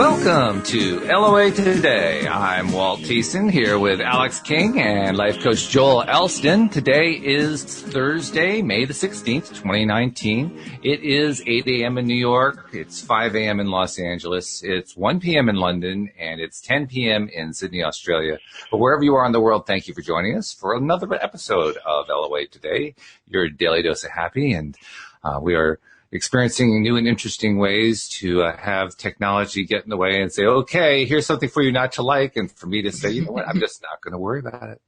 Welcome to LOA Today. I'm Walt here with Alex King and life coach Joel Elston. Today is Thursday, May the 16th, 2019. It is 8 a.m. in New York. It's 5 a.m. in Los Angeles. It's 1 p.m. in London, and it's 10 p.m. in Sydney, Australia. But wherever you are in the world, thank you for joining us for another episode of LOA Today, your daily dose of happy. And we are experiencing new and interesting ways to have technology get in the way and say, okay, here's something for you not to like. And for me to say, you know what, I'm just not going to worry about it.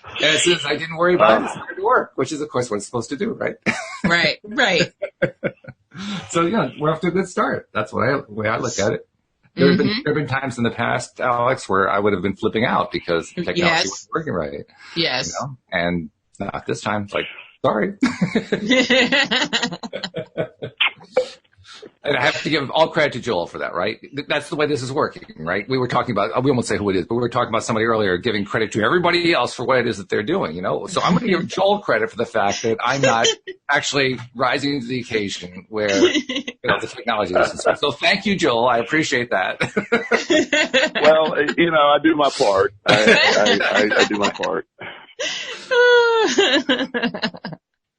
And as soon as I didn't worry about it, it started to work, which is, of course, what it's supposed to do, right? Right. So, we're off to a good start. That's the way I look at it. There have been times in the past, Alex, where I would have been flipping out because technology wasn't working right. Yes. And not this time. It's like, sorry. And I have to give all credit to Joel for that, right? That's the way this is working, right? We were talking about, we won't say who it is, but we were talking about somebody earlier giving credit to everybody else for what it is that they're doing, So I'm going to give Joel credit for the fact that I'm not actually rising to the occasion where, the technology doesn't. So thank you, Joel. I appreciate that. Well, I do my part. I do my part.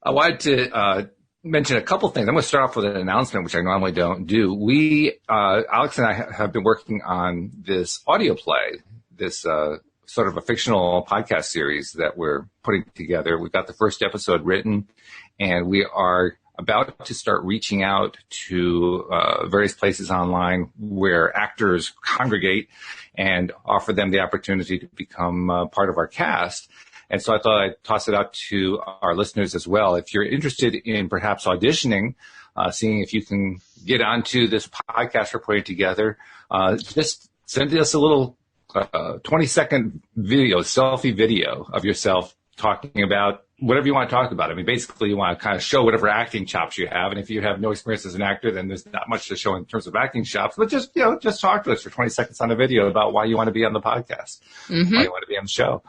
I wanted to mention a couple things. I'm going to start off with an announcement, which I normally don't do. Alex and I have been working on this audio play, this sort of a fictional podcast series that we're putting together. We've got the first episode written, and we are about to start reaching out to various places online where actors congregate and offer them the opportunity to become part of our cast. And so I thought I'd toss it out to our listeners as well. If you're interested in perhaps auditioning, seeing if you can get onto this podcast we're putting together, just send us a little 20-second selfie video of yourself talking about whatever you want to talk about. I mean, basically, you want to kind of show whatever acting chops you have. And if you have no experience as an actor, then there's not much to show in terms of acting chops. But just talk to us for 20 seconds on a video about why you want to be on the podcast, why you want to be on the show.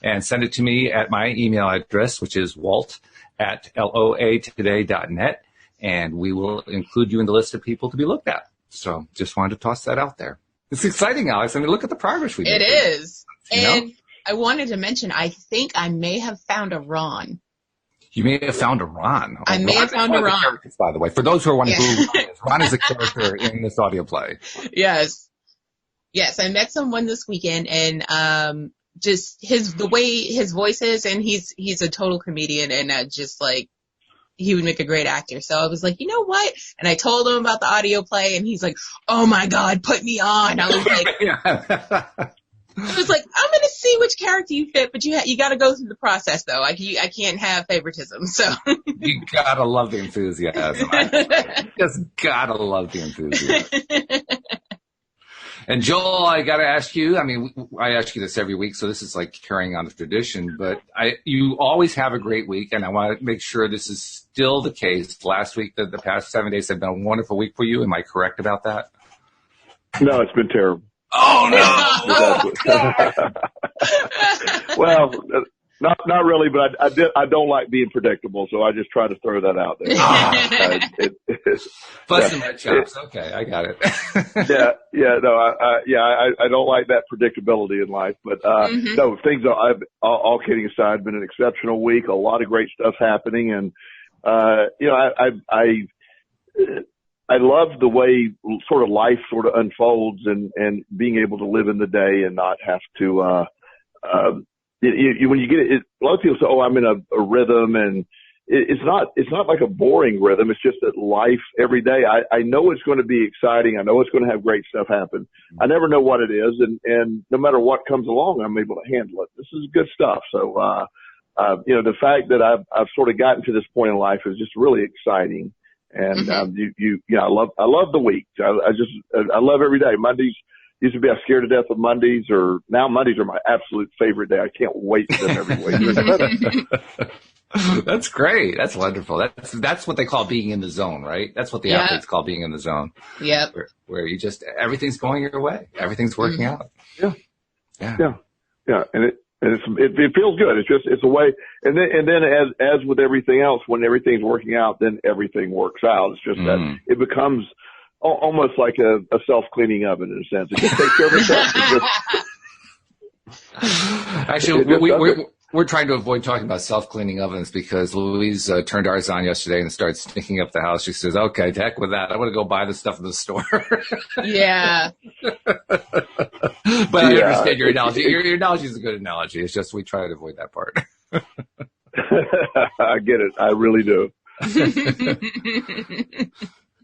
And send it to me at my email address, which is walt@loatoday.net. And we will include you in the list of people to be looked at. So just wanted to toss that out there. It's exciting, Alex. I mean, look at the progress we made. It is. And I wanted to mention, I think I may have found a Ron. You may have found a Ron. I may have found a Ron. By the way, for those who are wondering who Ron is a character in this audio play. Yes, I met someone this weekend, and just the way his voice is, and he's a total comedian, and just like he would make a great actor. So I was like, you know what? And I told him about the audio play, and he's like, oh my God, put me on. I was like, I was like, I'm going to see which character you fit, but you got to go through the process though. I can't have favoritism. So you gotta love the enthusiasm. I just gotta love the enthusiasm. And Joel, I got to ask you, I mean, I ask you this every week, so this is like carrying on the tradition, but you always have a great week, and I want to make sure this is still the case. Last week, the past 7 days have been a wonderful week for you. Am I correct about that? No, it's been terrible. Oh, no! Well, not really, but I don't like being predictable, so I just try to throw that out there. Busting my chops. Okay, I got it. I don't like that predictability in life, but no, things are. All kidding aside, been an exceptional week. A lot of great stuff happening, and I love the way sort of life sort of unfolds, and being able to live in the day and not have to. When you get it, a lot of people say, "Oh, I'm in a rhythm," and it's not like a boring rhythm. It's just that life every day. I know it's going to be exciting. I know it's going to have great stuff happen. I never know what it is, and no matter what comes along, I'm able to handle it. This is good stuff. So, the fact that I've sort of gotten to this point in life is just really exciting. And I love the week. I love every day. Mondays. Used to be scared to death of Mondays, or now Mondays are my absolute favorite day. I can't wait for them every week. That's great. That's wonderful. That's what they call being in the zone, right? That's what the athletes call being in the zone. Yep. Where you just, everything's going your way. Everything's working out. Yeah. And it feels good. It's a way. And then as with everything else, when everything's working out, then everything works out. It's just that it becomes almost like a self-cleaning oven in a sense. It just takes care of itself. Actually, we're trying to avoid talking about self-cleaning ovens because Louise turned ours on yesterday and started stinking up the house. She says, okay, to heck with that. I want to go buy the stuff in the store. Yeah. But I understand your analogy. Your analogy is a good analogy. It's just we try to avoid that part. I get it. I really do.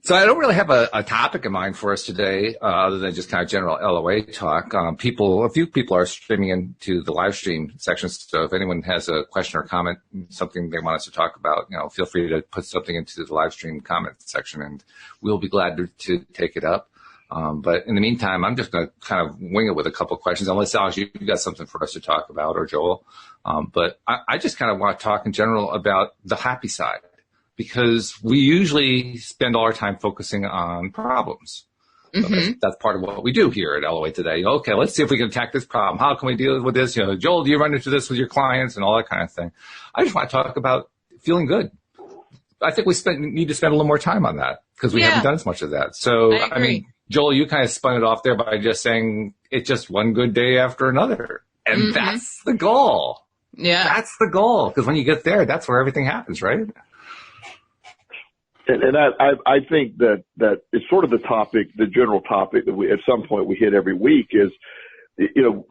So I don't really have a topic in mind for us today, other than just kind of general LOA talk. A few people are streaming into the live stream section. So if anyone has a question or comment, something they want us to talk about, feel free to put something into the live stream comment section, and we'll be glad to take it up. But in the meantime, I'm just going to kind of wing it with a couple of questions, unless Alex, you've got something for us to talk about, or Joel. But I just kind of want to talk in general about the happy side, because we usually spend all our time focusing on problems. Mm-hmm. So that's part of what we do here at LOA Today. Okay, let's see if we can attack this problem. How can we deal with this? Joel, do you run into this with your clients and all that kind of thing? I just want to talk about feeling good. I think we need to spend a little more time on that because we haven't done as much of that. So, I mean, Joel, you kind of spun it off there by just saying it's just one good day after another. And that's the goal. Yeah. That's the goal. Because when you get there, that's where everything happens, right? And I think that it's sort of the general topic that we, at some point we hit every week is,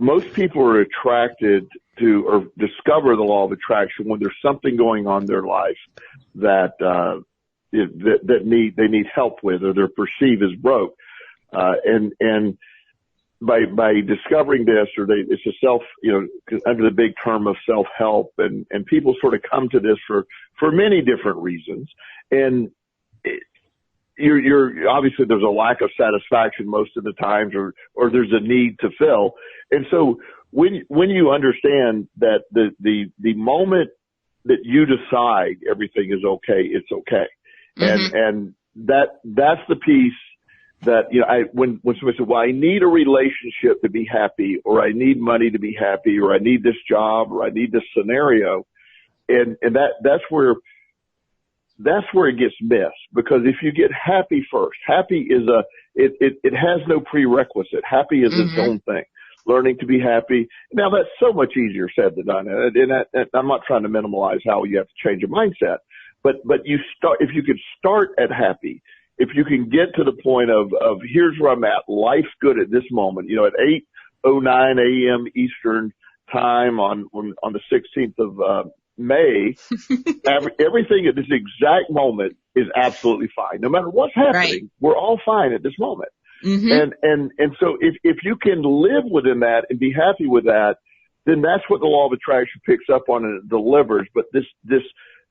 most people are attracted to or discover the law of attraction when there's something going on in their life that they need help with, or they're perceived as broke. And by discovering this, it's a under the big term of self-help, and people sort of come to this for many different reasons. And you're obviously there's a lack of satisfaction most of the times, or there's a need to fill. And so when you understand that the moment that you decide everything is okay, it's okay. Mm-hmm. And that's the piece that, when somebody said, well, I need a relationship to be happy, or I need money to be happy, or I need this job, or I need this scenario. And that's where it gets missed, because if you get happy first, happy is it has no prerequisite. Happy is its own thing. Learning to be happy. Now that's so much easier said than done. And I'm not trying to minimize how you have to change your mindset, but if you could start at happy, if you can get to the point of here's where I'm at, life's good at this moment, at 8:09 a.m. Eastern time on the 16th of May, everything at this exact moment is absolutely fine. No matter what's happening, we're all fine at this moment. Mm-hmm. And so if you can live within that and be happy with that, then that's what the law of attraction picks up on and it delivers. But this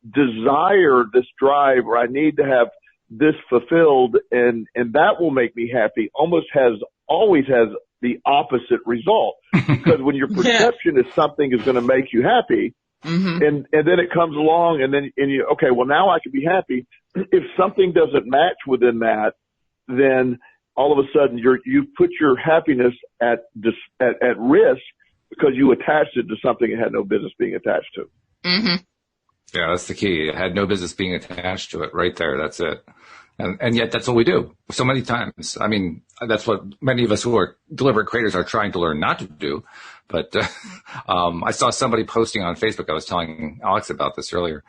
desire, this drive, where I need to have this fulfilled, and that will make me happy, always has the opposite result. Because when your perception is something is going to make you happy, and then it comes along, and you, okay, well, now I can be happy. If something doesn't match within that, then all of a sudden you've put your happiness at risk, because you attached it to something it had no business being attached to. Mm-hmm. Yeah, that's the key. It had no business being attached to it right there. That's it. And yet that's what we do so many times. I mean, that's what many of us who are deliberate creators are trying to learn not to do. But I saw somebody posting on Facebook. I was telling Alex about this earlier,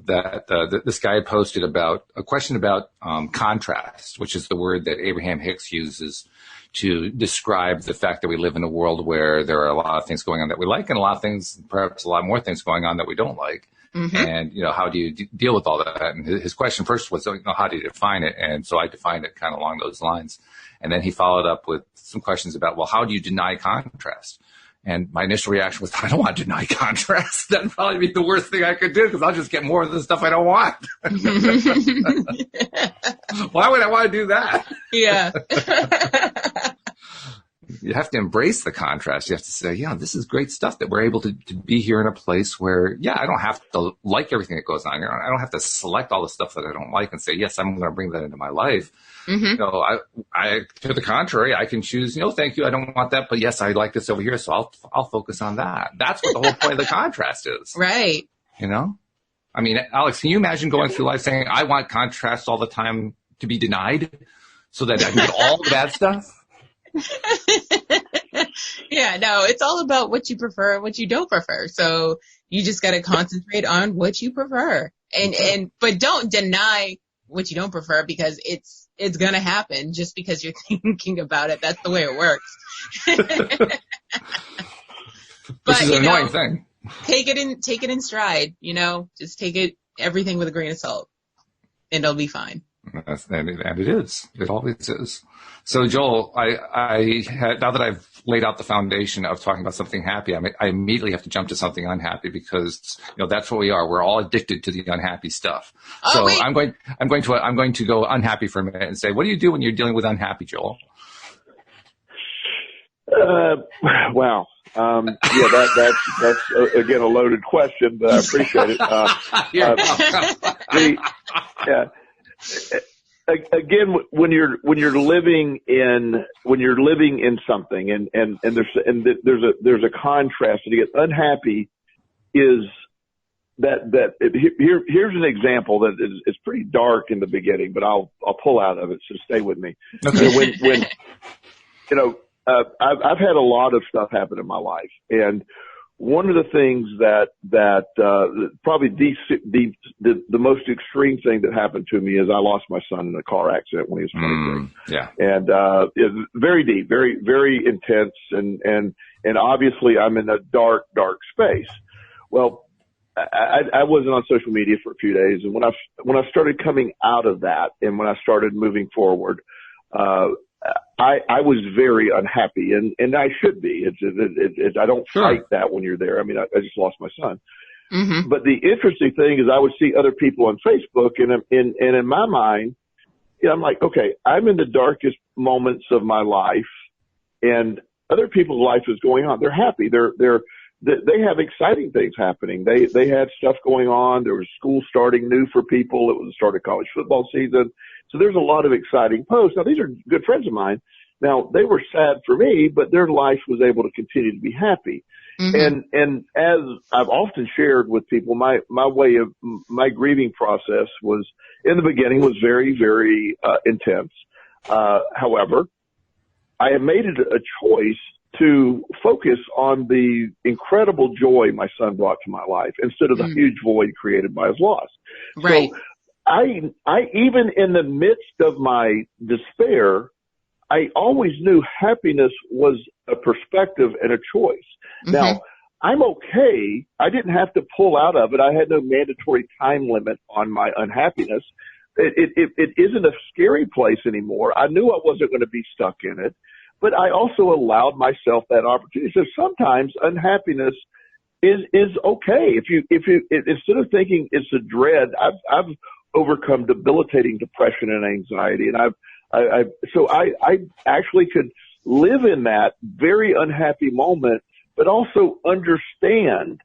that this guy had posted about a question about contrast, which is the word that Abraham Hicks uses to describe the fact that we live in a world where there are a lot of things going on that we like, and a lot of things, perhaps a lot more things going on that we don't like. Mm-hmm. And, how do you deal with all that? And his question first was, how do you define it? And so I defined it kind of along those lines. And then he followed up with some questions about, well, how do you deny contrast? And my initial reaction was, I don't want to deny contrast. That'd probably be the worst thing I could do, because I'll just get more of the stuff I don't want. Why would I want to do that? Yeah. You have to embrace the contrast. You have to say, this is great stuff that we're able to be here in a place where, I don't have to like everything that goes on here. I don't have to select all the stuff that I don't like and say, yes, I'm going to bring that into my life. Mm-hmm. I to the contrary, I can choose, thank you, I don't want that, but yes, I like this over here, so I'll focus on that. That's what the whole point of the contrast is. Right. I mean, Alex, can you imagine going through life saying, I want contrast all the time to be denied? so that I can get all the bad stuff? Yeah, no, it's all about what you prefer and what you don't prefer. So you just got to concentrate on what you prefer, but don't deny what you don't prefer, because it's going to happen just because you're thinking about it. That's the way it works. Which is an annoying thing. Take it in stride, just take everything with a grain of salt, and it'll be fine. And it is. It always is. So, Joel, now that I've laid out the foundation of talking about something happy, I immediately have to jump to something unhappy, because that's what we are. We're all addicted to the unhappy stuff. So I'm going to go unhappy for a minute and say, what do you do when you're dealing with unhappy, Joel? Wow. That's again a loaded question, but I appreciate it. Again, when you're living in something, and there's a contrast, and you get unhappy, is here's an example that is pretty dark in the beginning, but I'll pull out of it, so stay with me. Okay. When I've had a lot of stuff happen in my life, and one of the things that probably the most extreme thing that happened to me is I lost my son in a car accident when he was 23. Yeah. And it's very deep, very, very intense, and obviously I'm in a dark space. Well, I wasn't on social media for a few days, and when I started coming out of that, and when I started moving forward, I was very unhappy, and I should be. I don't fight that when you're there. I mean, I just lost my son. Mm-hmm. But the interesting thing is I would see other people on Facebook, and in my mind, I'm like, okay, I'm in the darkest moments of my life, and other people's life is going on. They're happy. They have exciting things happening. They had stuff going on. There was school starting new for people. It was the start of college football season. So there's a lot of exciting posts. Now, these are good friends of mine. Now, they were sad for me, but their life was able to continue to be happy. Mm-hmm. And as I've often shared with people, my grieving process was, in the beginning, was very, very intense. However, I have made it a choice to focus on the incredible joy my son brought to my life instead of the huge void created by his loss. Right. So I even in the midst of my despair, I always knew happiness was a perspective and a choice. Mm-hmm. Now, I'm okay. I didn't have to pull out of it. I had no mandatory time limit on my unhappiness. It isn't a scary place anymore. I knew I wasn't going to be stuck in it, but I also allowed myself that opportunity. So sometimes unhappiness is okay. If you instead of thinking it's a dread, I've overcome debilitating depression and anxiety, and I actually could live in that very unhappy moment, but also understand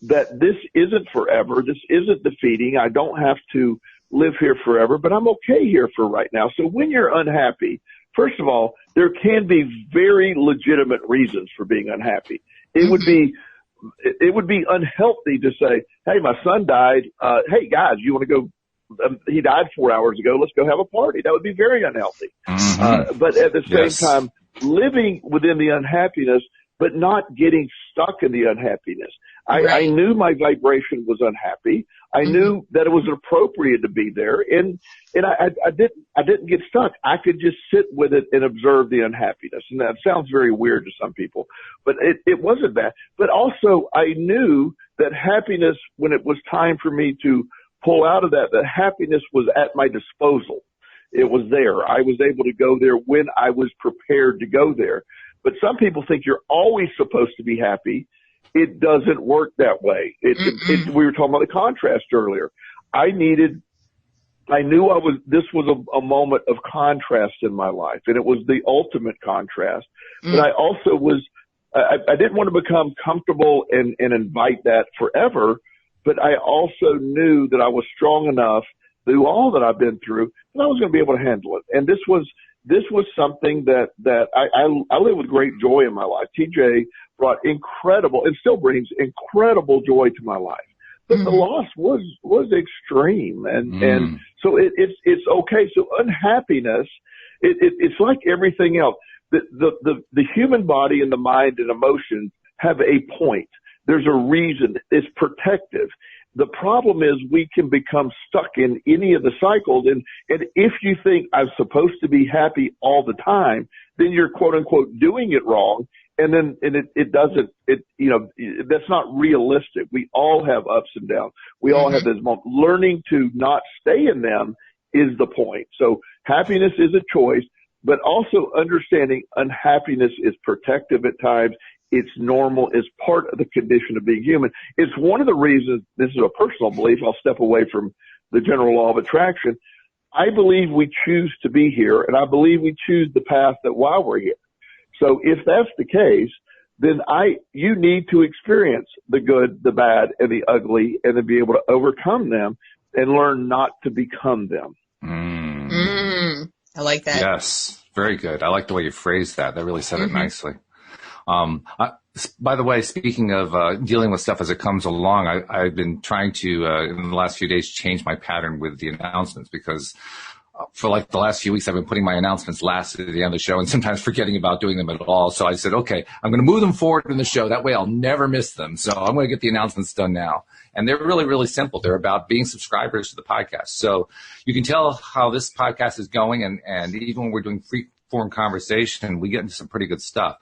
that this isn't forever. This isn't defeating. I don't have to live here forever, but I'm okay here for right now. So when you're unhappy, first of all, there can be very legitimate reasons for being unhappy. It would be unhealthy to say, hey, my son died. Hey guys, you want to go? He died 4 hours ago. Let's go have a party. That would be very unhealthy. Mm-hmm. But at the same time, living within the unhappiness, but not getting stuck in the unhappiness. I knew my vibration was unhappy. I knew that it was appropriate to be there, and I didn't get stuck. I could just sit with it and observe the unhappiness. And that sounds very weird to some people, but it wasn't that. But also I knew that happiness, when it was time for me to pull out of that happiness was at my disposal. It was there. I was able to go there when I was prepared to go there. But some people think you're always supposed to be happy. It doesn't work that way. We were talking about the contrast earlier. I knew this was a moment of contrast in my life, and it was the ultimate contrast. But I also I didn't want to become comfortable and invite that forever. But I also knew that I was strong enough through all that I've been through that I was going to be able to handle it. And this was something that I live with great joy in my life. TJ brought incredible, and still brings incredible joy to my life. But the loss was extreme. And so it's okay. So unhappiness, It's like everything else. The human body and the mind and emotions have a point. There's a reason. It's protective. The problem is we can become stuck in any of the cycles. And if you think I'm supposed to be happy all the time, then you're quote unquote doing it wrong. And then, it doesn't, that's not realistic. We all have ups and downs. We all have those moments. Learning to not stay in them is the point. So happiness is a choice, but also understanding unhappiness is protective at times. It's normal. It's part of the condition of being human. It's one of the reasons, this is a personal belief, I'll step away from the general law of attraction. I believe we choose to be here, and I believe we choose the path that while we're here. So if that's the case, then you need to experience the good, the bad, and the ugly, and then be able to overcome them and learn not to become them. I like that. Yes, very good. I like the way you phrased that. That really said it nicely. By the way, speaking of dealing with stuff as it comes along, I've been trying to, in the last few days, change my pattern with the announcements because for like the last few weeks, I've been putting my announcements last at the end of the show and sometimes forgetting about doing them at all. So I said, okay, I'm going to move them forward in the show. That way I'll never miss them. So I'm going to get the announcements done now. And they're really, really simple. They're about being subscribers to the podcast. So you can tell how this podcast is going. And even when we're doing free form conversation, we get into some pretty good stuff.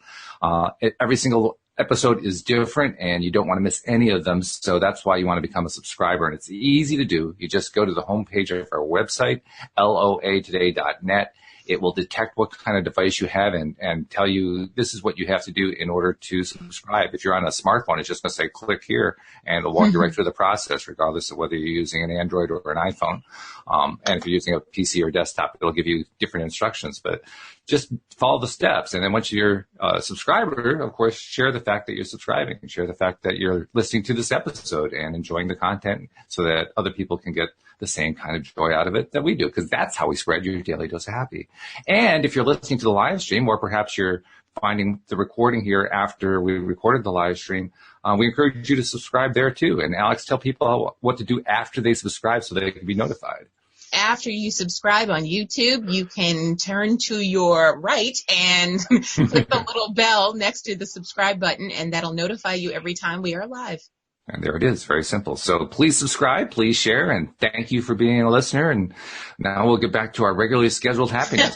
Every single episode is different and you don't want to miss any of them. So that's why you want to become a subscriber. And it's easy to do. You just go to the homepage of our website, loatoday.net. It will detect what kind of device you have and tell you this is what you have to do in order to subscribe. If you're on a smartphone, it's just going to say click here and it'll walk you right through the process, regardless of whether you're using an Android or an iPhone. And if you're using a PC or desktop, it'll give you different instructions, but just follow the steps. And then once you're a subscriber, of course, share the fact that you're subscribing and share the fact that you're listening to this episode and enjoying the content so that other people can get the same kind of joy out of it that we do, because that's how we spread your daily dose of happy. And if you're listening to the live stream, or perhaps you're finding the recording here after we recorded the live stream, we encourage you to subscribe there too. And Alyx, tell people what to do after they subscribe so they can be notified. After you subscribe on YouTube, you can turn to your right and click the little bell next to the subscribe button, and that'll notify you every time we are live. And there it is. Very simple. So please subscribe, please share, and thank you for being a listener. And now we'll get back to our regularly scheduled happiness.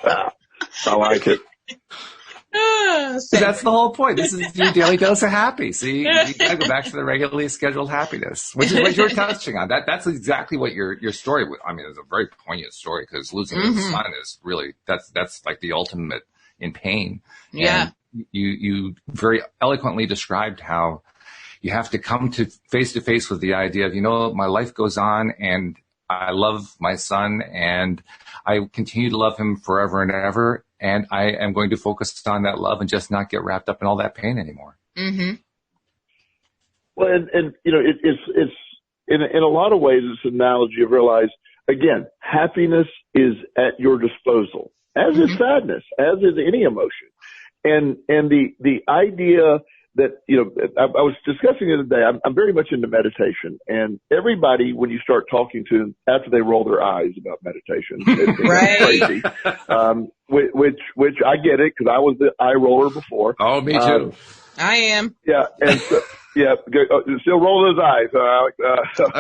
I like it. So that's the whole point. This is your daily dose of happy. See, you gotta go back to the regularly scheduled happiness, which is what you're touching on. That's exactly what your story. I mean, it's a very poignant story because losing your son is really that's like the ultimate in pain. Yeah. And you very eloquently described how you have to come to face with the idea of, my life goes on and I love my son and I continue to love him forever and ever. And I am going to focus on that love and just not get wrapped up in all that pain anymore. Mm-hmm. Well, and it's in a lot of ways, it's an analogy of realize, again, happiness is at your disposal, as is sadness, as is any emotion. And the idea that, I was discussing the other day, I'm very much into meditation, and everybody, when you start talking to them after they roll their eyes about meditation, it's crazy. Which I get it, because I was the eye roller before. Oh, me too. I am. Yeah. And so, yeah, still roll those eyes. So,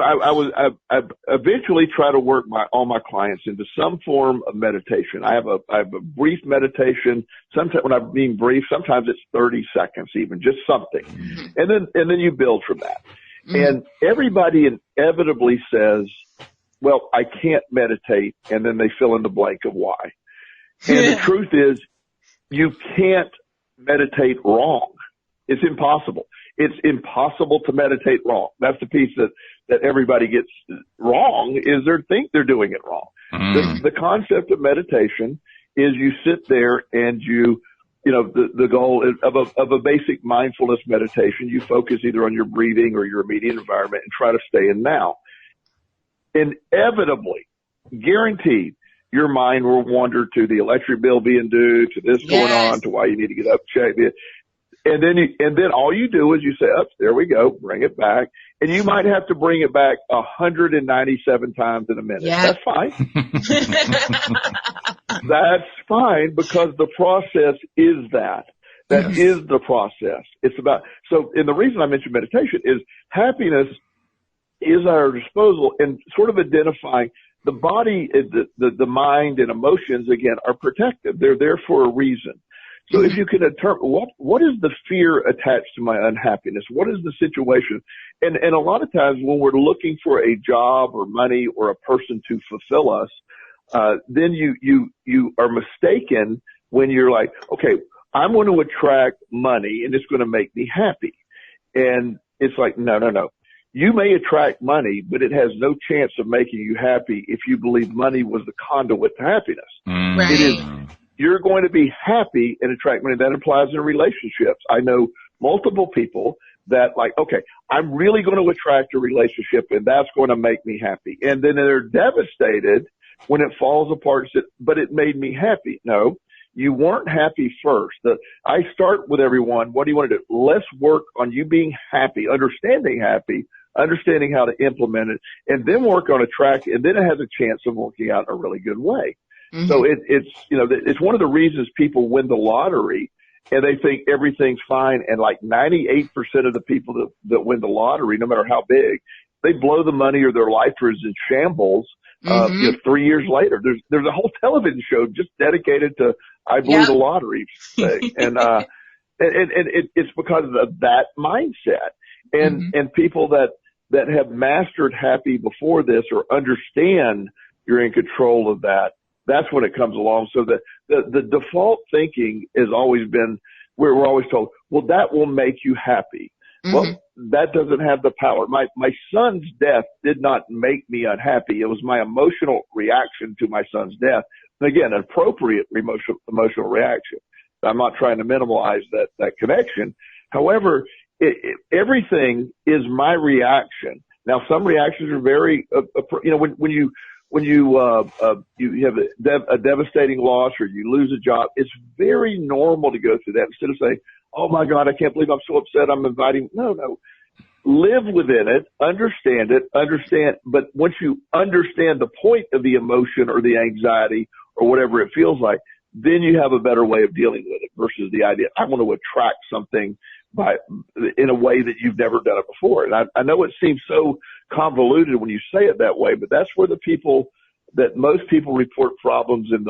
I eventually try to work all my clients into some form of meditation. I have a brief meditation. Sometimes when I mean brief, sometimes it's 30 seconds even, just something. And then you build from that. And everybody inevitably says, well, I can't meditate. And then they fill in the blank of why. And the truth is, you can't meditate wrong. It's impossible. It's impossible to meditate wrong. That's the piece that everybody gets wrong, is they think they're doing it wrong. The concept of meditation is you sit there and the goal of a basic mindfulness meditation, you focus either on your breathing or your immediate environment and try to stay in now. Inevitably, guaranteed, your mind will wander to the electric bill being due, to this going on, to why you need to get up, check it. And then all you do is you say, "Up, there we go, bring it back." And you might have to bring it back 197 times in a minute. Yeah. That's fine. That's fine, because the process is that. That is the process. It's about, and the reason I mentioned meditation is happiness is at our disposal, and sort of identifying the body, the mind and emotions, again, are protected. They're there for a reason. So if you can determine what is the fear attached to my unhappiness? What is the situation? And a lot of times when we're looking for a job or money or a person to fulfill us, then you are mistaken when you're like, okay, I'm going to attract money and it's going to make me happy. And it's like, no. You may attract money, but it has no chance of making you happy if you believe money was the conduit to happiness. Right. It is. You're going to be happy and attract money. That applies in relationships. I know multiple people that like, okay, I'm really going to attract a relationship and that's going to make me happy. And then they're devastated when it falls apart, but it made me happy. No, you weren't happy first. I start with everyone. What do you want to do? Let's work on you being happy, understanding how to implement it, and then work on attracting, and then it has a chance of working out in a really good way. Mm-hmm. So it's one of the reasons people win the lottery and they think everything's fine. And like 98% of the people that win the lottery, no matter how big, they blow the money or their life is in shambles. 3 years later, there's a whole television show just dedicated to I blew the lottery thing. And it's because of that mindset. And people that have mastered happy before this or understand you're in control of that, that's when it comes along. So the default thinking has always been, we're always told, well, that will make you happy. Well, that doesn't have the power. My son's death did not make me unhappy. It was my emotional reaction to my son's death. And again, an appropriate emotional reaction. I'm not trying to minimize that connection. However, everything is my reaction. Now, some reactions are very, when you have a devastating loss or you lose a job, it's very normal to go through that instead of saying, oh my God, I can't believe I'm so upset. I'm inviting. No. Live within it, understand, but once you understand the point of the emotion or the anxiety or whatever it feels like, then you have a better way of dealing with it versus the idea, I want to attract something in a way that you've never done it before. And I know it seems so convoluted when you say it that way, but that's where most people report problems in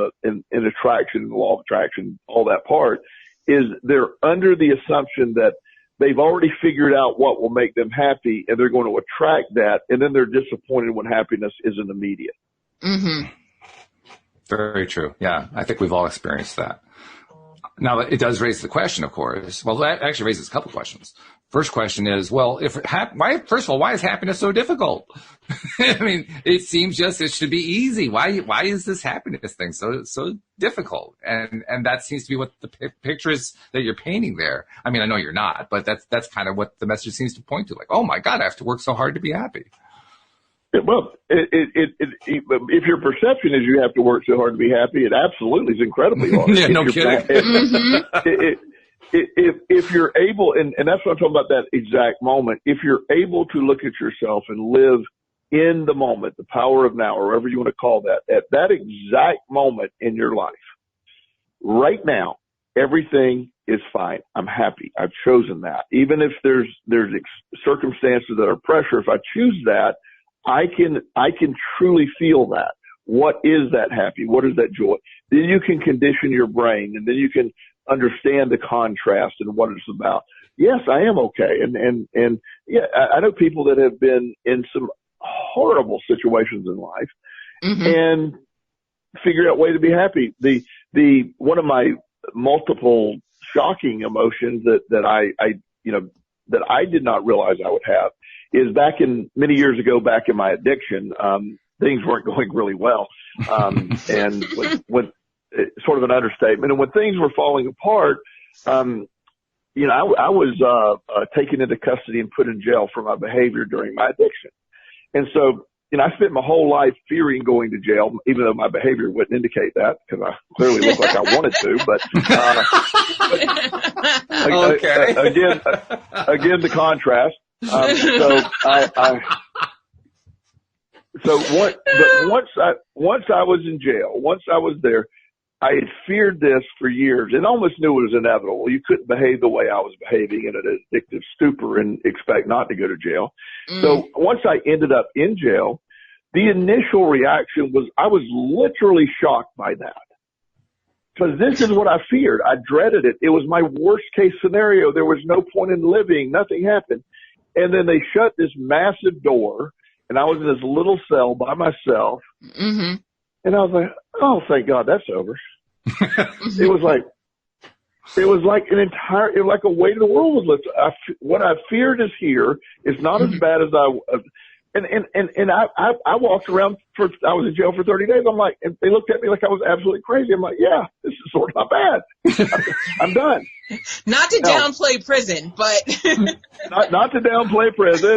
attraction, the law of attraction, all that part, is they're under the assumption that they've already figured out what will make them happy and they're going to attract that. And then they're disappointed when happiness isn't immediate. Mm-hmm. Very true. Yeah. I think we've all experienced that. Now, it does raise the question, of course. Well, that actually raises a couple questions. First question is, well, first of all, why is happiness so difficult? I mean, it seems it should be easy. Why is this happiness thing so difficult? And that seems to be what the picture is that you're painting there. I mean, I know you're not, but that's kind of what the message seems to point to. Like, oh my God, I have to work so hard to be happy. Well, if your perception is you have to work so hard to be happy, it absolutely is incredibly hard. Yeah, no kidding. If you're able, and that's what I'm talking about, that exact moment, if you're able to look at yourself and live in the moment, the power of now, or whatever you want to call that, at that exact moment in your life, right now, everything is fine. I'm happy. I've chosen that. Even if there's circumstances that are pressure, if I choose that, I can truly feel that. What is that happy? What is that joy? Then you can condition your brain, and then you can understand the contrast and what it's about. Yes, I am okay. And yeah, I know people that have been in some horrible situations in life and figure out a way to be happy. The one of my multiple shocking emotions that I did not realize I would have is many years ago, back in my addiction, things weren't going really well. And when sort of an understatement. And when things were falling apart, I was taken into custody and put in jail for my behavior during my addiction. And so, I spent my whole life fearing going to jail, even though my behavior wouldn't indicate that because I clearly looked like I wanted to. But Okay. Again, the contrast. Once I was in jail, once I was there, I had feared this for years and almost knew it was inevitable. You couldn't behave the way I was behaving in an addictive stupor and expect not to go to jail. So once I ended up in jail, the initial reaction was I was literally shocked by that. Because this is what I feared. I dreaded it. It was my worst case scenario. There was no point in living. Nothing happened. And then they shut this massive door, and I was in this little cell by myself. Mm-hmm. And I was like, oh, thank God that's over. It was like a weight of the world was lifted. What I feared is here. It's not as bad as I walked around I was in jail for 30 days. I'm like, and they looked at me like I was absolutely crazy. I'm like, yeah, this is sort of not bad. I'm done. Not to downplay prison, but not to downplay prison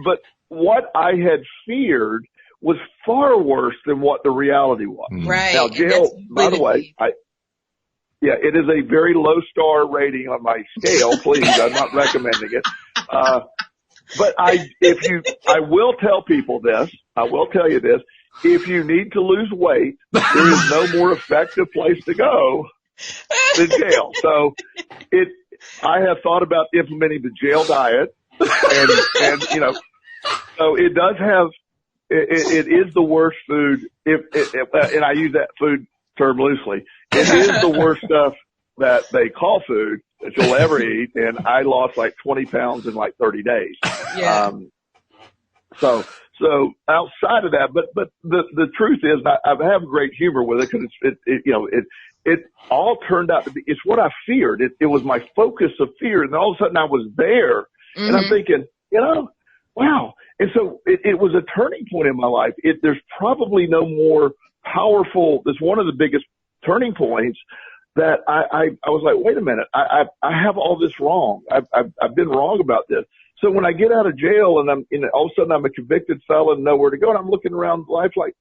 but what I had feared was far worse than what the reality was. Right. Now, jail, by the way, it is a very low star rating on my scale. Please, I'm not recommending it. But I will tell people this. I will tell you this. If you need to lose weight, there is no more effective place to go than jail. So I have thought about implementing the jail diet and so it does have, it is the worst food and I use that food term loosely. It is the worst stuff that they call food that you'll ever eat, and I lost like 20 pounds in like 30 days. Yeah. So outside of that, but the truth is I have great humor with it because it all turned out to be, it's what I feared. It was my focus of fear, and all of a sudden I was there, and I'm thinking, wow. And so it was a turning point in my life. There's probably no more powerful, that's one of the biggest turning points that I was like, wait a minute, I have all this wrong. I've been wrong about this. So when I get out of jail and all of a sudden I'm a convicted felon, nowhere to go, and I'm looking around life like,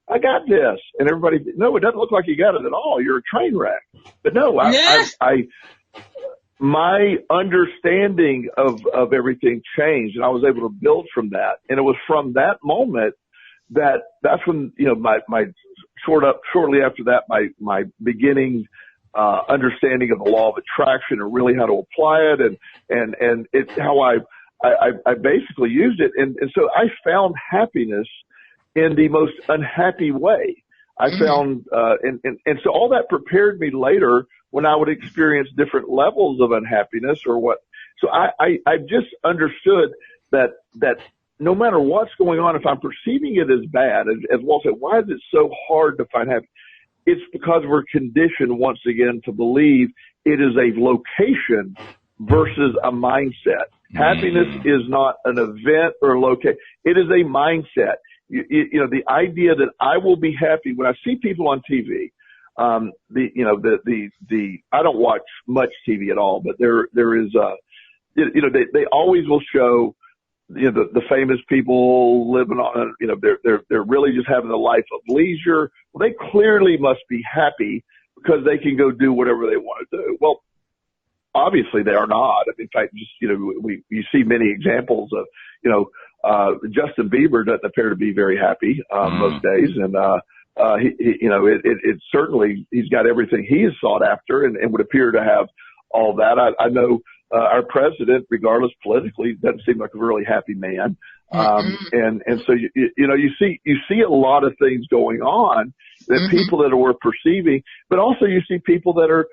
I got this. And everybody, no, it doesn't look like you got it at all. You're a train wreck. But no, my understanding of everything changed, and I was able to build from that. And it was from that moment that's when, shortly after that, my beginning, understanding of the law of attraction and really how to apply it and it's how I basically used it. And so I found happiness in the most unhappy way. I found, and so all that prepared me later when I would experience different levels of unhappiness or what. So I just understood that no matter what's going on, if I'm perceiving it as bad, as Walt said, why is it so hard to find happiness? It's because we're conditioned once again to believe it is a location versus a mindset. Happiness is not an event or a location. It is a mindset. The idea that I will be happy when I see people on TV. I don't watch much TV at all, but there is they always will show the famous people living on, they're really just having a life of leisure. Well, they clearly must be happy because they can go do whatever they want to do. Well, obviously they are not. In fact, just, you see many examples of, Justin Bieber doesn't appear to be very happy, most days. And, it certainly, he's got everything he has sought after and would appear to have all that. I know, our president, regardless politically, doesn't seem like a really happy man. And so, you see a lot of things going on that people that are perceiving, but also you see people that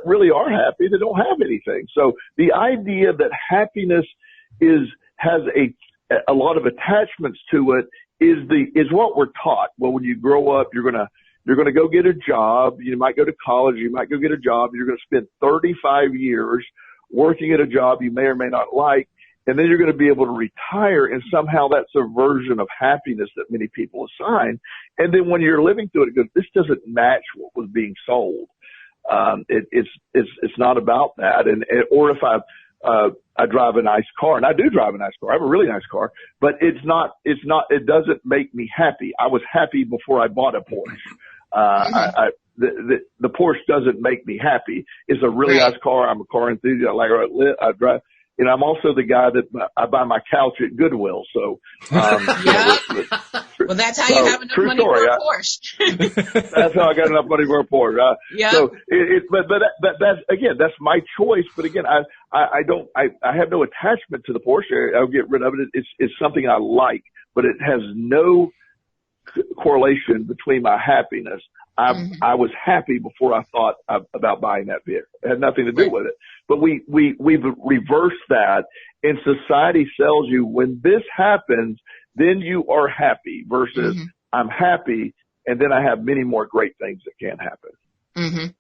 really are happy that don't have anything. So the idea that happiness has a lot of attachments to it is what we're taught. Well, when you grow up, you're going to go get a job. You might go to college. You might go get a job. You're going to spend 35 years working at a job you may or may not like, and then you're going to be able to retire, and somehow that's a version of happiness that many people assign. And then when you're living through it, it goes, this doesn't match what was being sold. It's not about that. Or if I drive a nice car, and I do drive a nice car. I have a really nice car, but it doesn't make me happy. I was happy before I bought a Porsche. The Porsche doesn't make me happy. It's a really nice car. I'm a car enthusiast. I like it. I drive. And I'm also the guy that I buy my couch at Goodwill. So, well, that's how you have enough money for a Porsche. That's how I got enough money for a Porsche. So but that's, again, that's my choice. But again, I have no attachment to the Porsche. I'll get rid of it. It's something I like, but it has no correlation between my happiness. I was happy before I thought about buying that vehicle. It had nothing to do with it. But we've reversed that, and society sells you when this happens, then you are happy versus I'm happy, and then I have many more great things that can happen.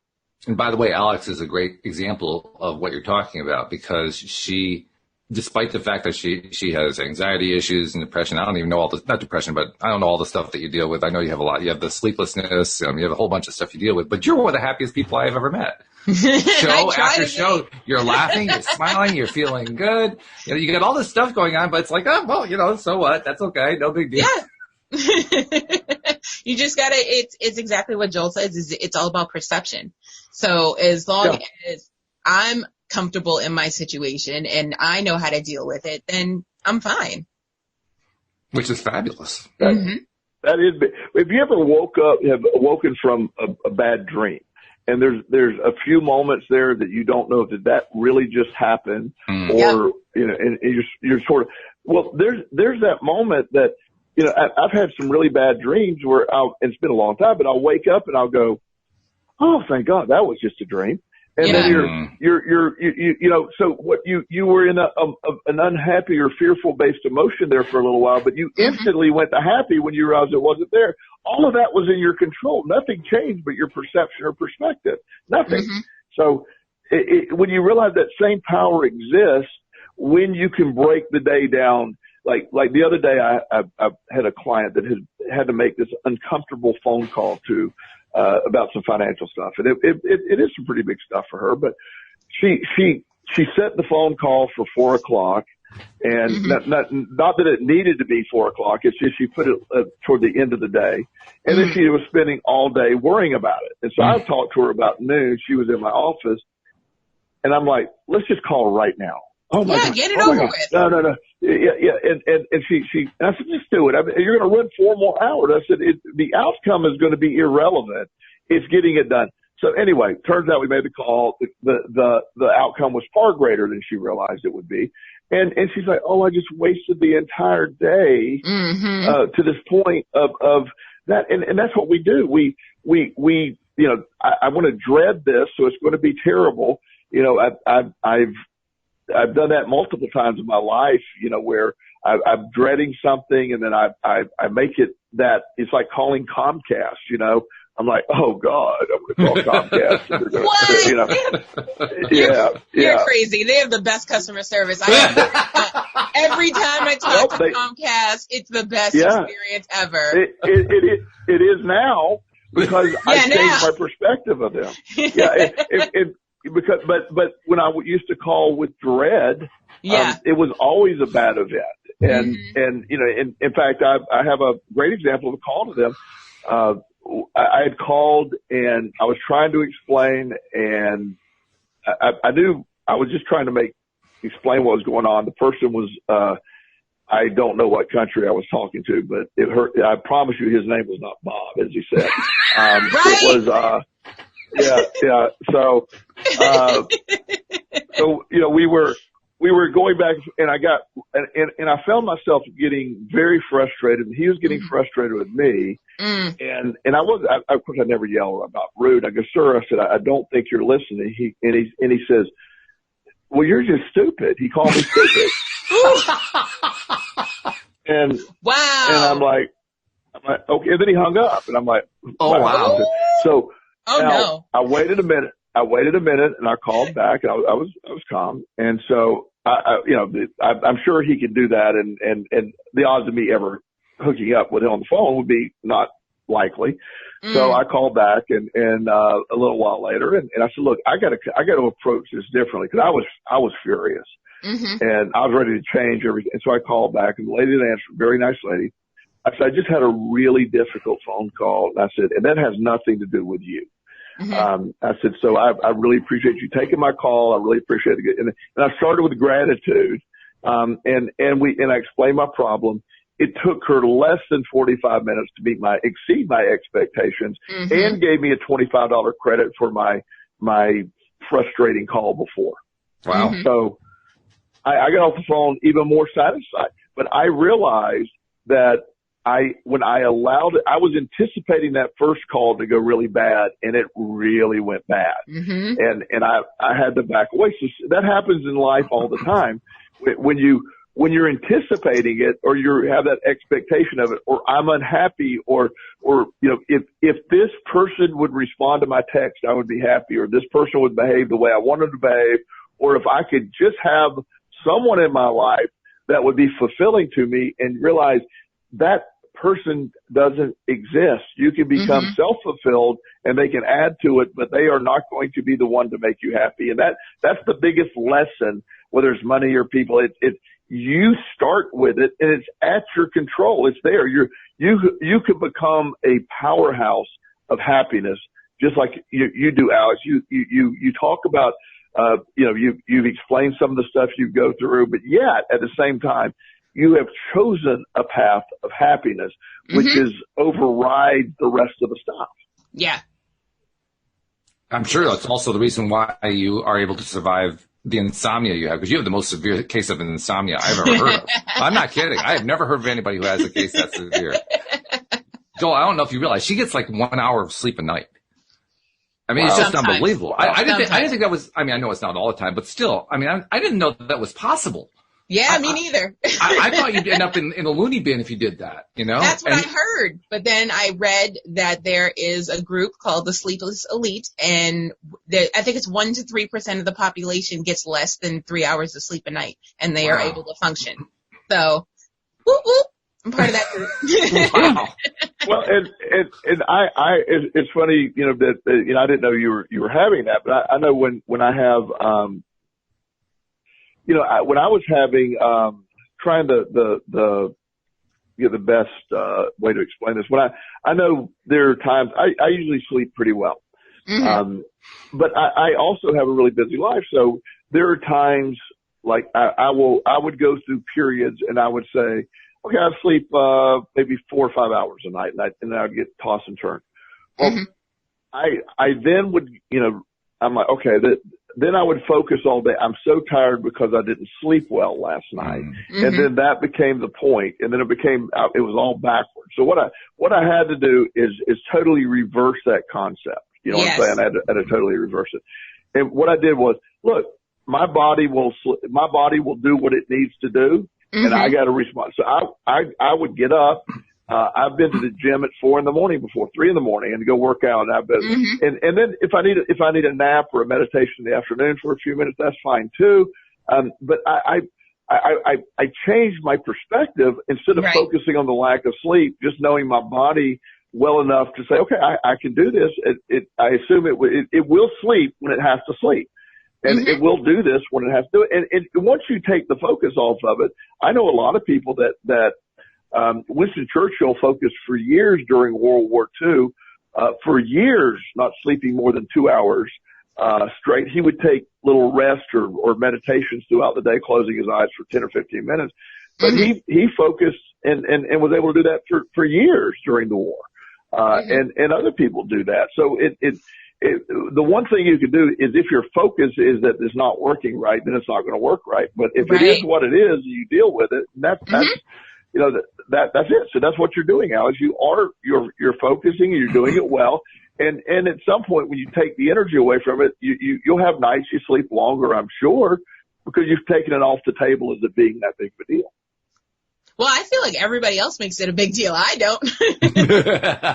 And by the way, Alyx is a great example of what you're talking about, because she, despite the fact that she has anxiety issues and depression, I don't even know all the, not depression, but I don't know all the stuff that you deal with. I know you have a lot. You have the sleeplessness. You have a whole bunch of stuff you deal with, but you're one of the happiest people I have ever met. Show after show, you're laughing, you're smiling, you're feeling good. You got all this stuff going on, but it's like, oh, well, so what? That's okay. No big deal. Yeah. You just gotta, it's exactly what Joel says, is it's all about perception. So as long as I'm comfortable in my situation and I know how to deal with it, then I'm fine. Which is fabulous. That is. Have you ever have awoken from a bad dream? And there's a few moments there that you don't know if that really just happened, or and you're sort of, well, there's that moment that, I've had some really bad dreams where and it's been a long time, but I'll wake up and I'll go, oh, thank God, that was just a dream. And then you're so what you were in an unhappy or fearful based emotion there for a little while, but you instantly went to happy when you realized it wasn't there. All of that was in your control. Nothing changed but your perception or perspective. Nothing. So when you realize that same power exists, when you can break the day down, like the other day, I had a client that had to make this uncomfortable phone call to about some financial stuff, and it is some pretty big stuff for her. But she set the phone call for 4:00, and not that it needed to be 4:00. It's just she put it toward the end of the day, and then she was spending all day worrying about it. And so I talked to her about noon. She was in my office, and I'm like, let's just call her right now. Oh my God. Get it over with. No. Yeah. And I said, just do it. I mean, you're going to run 4 more hours. I said, the outcome is going to be irrelevant. It's getting it done. So anyway, turns out we made the call. The outcome was far greater than she realized it would be. And she's like, oh, I just wasted the entire day, to this point of that. And that's what we do. We I want to dread this, so it's going to be terrible. I've done that multiple times in my life, where I'm dreading something, and then I make it that it's like calling Comcast, I'm like, oh God, I'm going to call Comcast. What? You're crazy. They have the best customer service. Every time I talk to Comcast, it's the best experience ever. It is now, because I changed my perspective of them. But when I used to call with dread, it was always a bad event. And in fact, I have a great example of a call to them. I had called and I was trying to explain, and I knew I was just trying to explain what was going on. The person was, I don't know what country I was talking to, but it hurt. I promise you his name was not Bob, as he said. It was, yeah. So we were going back, and I found myself getting very frustrated, and he was getting frustrated with me. And of course I never yell, I'm not rude. I go, sir, I said, I don't think you're listening. He says, well, you're just stupid. He called me stupid. And wow. And I'm like, okay. And then he hung up, and I'm like, oh wow. So, no. I waited a minute, and I called back, and I was calm. And so, I'm sure he could do that. And the odds of me ever hooking up with him on the phone would be not likely. So I called back and a little while later and I said, look, I got to approach this differently because I was furious and I was ready to change everything. And so I called back and the lady that answered, very nice lady. I said, I just had a really difficult phone call. And I said, and that has nothing to do with you. I said, so I really appreciate you taking my call. I really appreciate it. And I started with gratitude. And I explained my problem. It took her less than 45 minutes to exceed my expectations and gave me a $25 credit for my frustrating call before. Wow. So I got off the phone even more satisfied, but I realized that when I allowed it, I was anticipating that first call to go really bad and it really went bad. And I had to back away. So that happens in life all the time. When you're anticipating it or you have that expectation of it, or I'm unhappy or, if this person would respond to my text, I would be happy, or this person would behave the way I want them to behave, or if I could just have someone in my life that would be fulfilling to me and realize that person doesn't exist. You can become self-fulfilled and they can add to it, but they are not going to be the one to make you happy. And that's the biggest lesson, whether it's money or people. You start with it and it's at your control. It's there. You could become a powerhouse of happiness, just like you do, Alex. You talk about, you've explained some of the stuff you go through, but yet at the same time, you have chosen a path of happiness, which is override the rest of the stuff. Yeah. I'm sure that's also the reason why you are able to survive the insomnia you have, because you have the most severe case of insomnia I've ever heard of. I'm not kidding. I have never heard of anybody who has a case that severe. Joel, I don't know if you realize she gets like 1 hour of sleep a night. I mean, It's just unbelievable. I didn't think that was, I know it's not all the time, but still, I didn't know that was possible. Yeah, me neither. I thought you'd end up in a loony bin if you did that, That's what I heard. But then I read that there is a group called the Sleepless Elite, and I think it's 1 to 3% of the population gets less than 3 hours of sleep a night, and they are able to function. So, whoop, whoop, I'm part of that group. Wow. Well, and it's funny, that I didn't know you were having that, but I know when I have when I was having, trying the best, way to explain this, I know there are times I usually sleep pretty well. But I also have a really busy life. So there are times like I would go through periods and I would say, okay, I sleep, maybe 4 or 5 hours a night and then I would get tossed and turned. Well, I then would, I'm like, okay, then I would focus all day. I'm so tired because I didn't sleep well last night. And then that became the point. And then it was all backwards. So what I had to do is totally reverse that concept. You know what I'm saying? I had to totally reverse it. And what I did was, look, my body will do what it needs to do. And I got to respond. So I would get up. I've been to the gym at 4 in the morning before, 3 in the morning, and to go work out. And and then if I need a nap or a meditation in the afternoon for a few minutes, that's fine too. But I changed my perspective instead of focusing on the lack of sleep, just knowing my body well enough to say, okay, I can do this. I assume it will sleep when it has to sleep. And it will do this when it has to do it. And once you take the focus off of it, I know a lot of people that Winston Churchill focused for years during World War II, for years not sleeping more than 2 hours straight. He would take little rest or meditations throughout the day, closing his eyes for 10 or 15 minutes. But he focused and was able to do that for years during the war. And other people do that. So the one thing you can do is if your focus is that it's not working right, then it's not going to work right. But if it is what it is, you deal with it. And that's that's it. So that's what you're doing, Alex. You're focusing, you're doing it well. And at some point when you take the energy away from it, you'll have nights you sleep longer, I'm sure, because you've taken it off the table as it being that big of a deal. Well, I feel like everybody else makes it a big deal. I don't.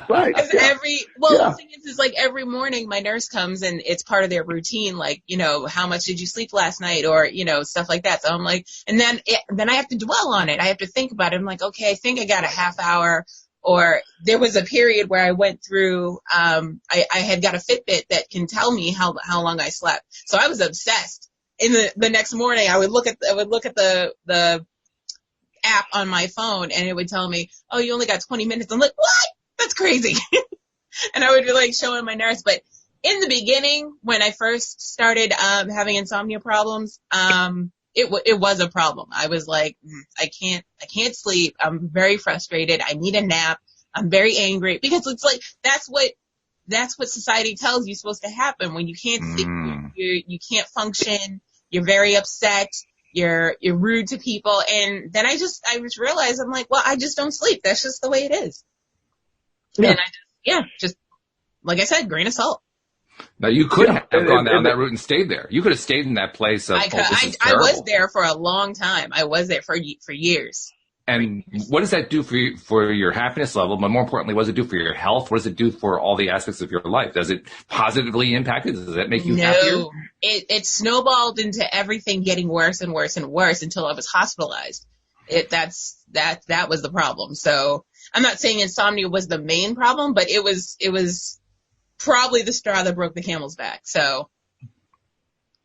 Right. The thing is like every morning my nurse comes and it's part of their routine, like, how much did you sleep last night or, stuff like that. So I'm like, and then I have to dwell on it. I have to think about it. I'm like, okay, I think I got a half hour Or there was a period where I went through, I had got a Fitbit that can tell me how long I slept. So I was obsessed. In the next morning, I would look at the app on my phone, and it would tell me, oh, you only got 20 minutes. I'm like, what? That's crazy. And I would be like showing my nurse. But in the beginning, when I first started having insomnia problems, it was a problem. I was like, I can't sleep. I'm very frustrated. I need a nap. I'm very angry, because it's like that's what society tells you is supposed to happen when you can't sleep. You can't function. You're very upset. You're rude to people. And then I just realized, I'm like, well, I just don't sleep. That's just the way it is. Yeah. And just like I said, grain of salt. Now, you could have gone down that route and stayed there. You could have stayed in that place of, I was there for a long time. I was there for years. And what does that do for your happiness level? But more importantly, what does it do for your health? What does it do for all the aspects of your life? Does it positively impact it? Does that make you happier? No, it snowballed into everything getting worse and worse and worse until I was hospitalized. That was the problem. So I'm not saying insomnia was the main problem, but it was probably the straw that broke the camel's back. So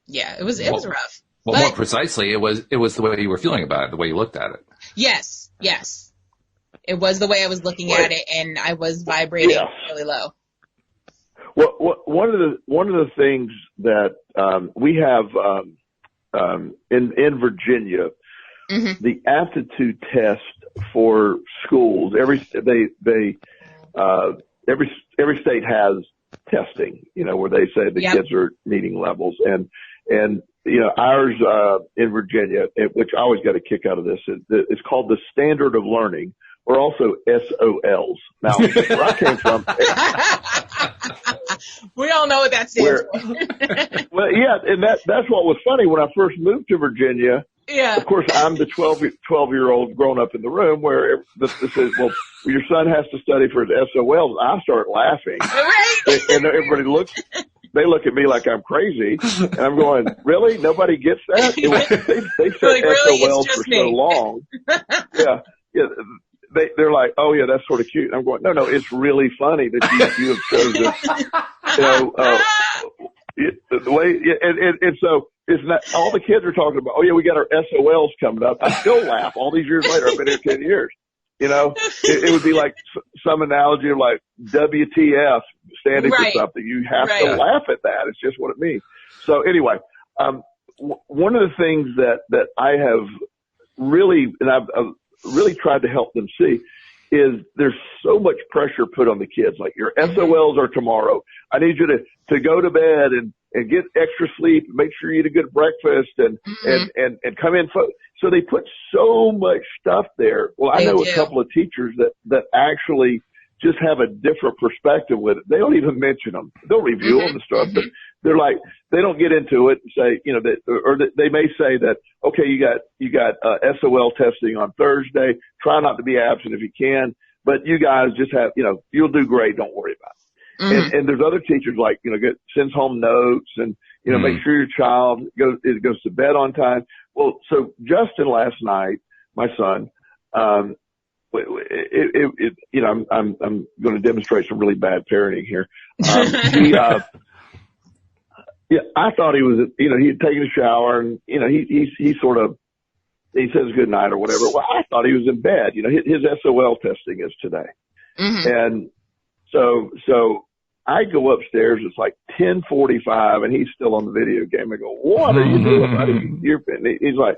yeah, it was rough. Well, more precisely, it was the way you were feeling about it, the way you looked at it. Yes. It was the way I was looking at it, and I was vibrating really low. Well, one of the things that we have in Virginia, the aptitude test for schools. Every state has testing, where they say the kids are meeting levels, and ours in Virginia, which I always got a kick out of this, it's called the Standard of Learning, or also SOLs. Now, where I came from, we all know what that stands for. Well, yeah, and that's what was funny when I first moved to Virginia. Yeah. Of course, I'm the 12-year-old grown up in the room where this says, well, your son has to study for his SOLs. I start laughing, and everybody looks. They look at me like I'm crazy, and I'm going, really? Nobody gets that? They said like, really? SOLs for so long. Yeah. They're like, oh yeah, that's sort of cute. And I'm going, no, it's really funny that you have chosen, the way, and so it's not, all the kids are talking about, oh yeah, we got our SOLs coming up. I still laugh all these years later. I've been here 10 years. It would be like some analogy of like WTF standing for something. You have to laugh at that. It's just what it means. So anyway, one of the things that I have really, and I've really tried to help them see, is there's so much pressure put on the kids. Like, your SOLs are tomorrow. I need you to go to bed and get extra sleep and make sure you eat a good breakfast and come in. So they put so much stuff there. Well, I know a couple of teachers that actually just have a different perspective with it. They don't even mention them. They'll review them and stuff, but they're like, they don't get into it and say, they may say that, okay, you got SOL testing on Thursday. Try not to be absent if you can, but you guys just have, you'll do great. Don't worry about it. And there's other teachers like, sends home notes and, make sure your child goes to bed on time. Well, so Justin last night, my son, I'm going to demonstrate some really bad parenting here. I thought he was, he had taken a shower and, he sort of, he says good night or whatever. Well, I thought he was in bed. His SOL testing is today. And so I go upstairs. It's like 10:45 and he's still on the video game. I go, what are you doing, buddy? He's like,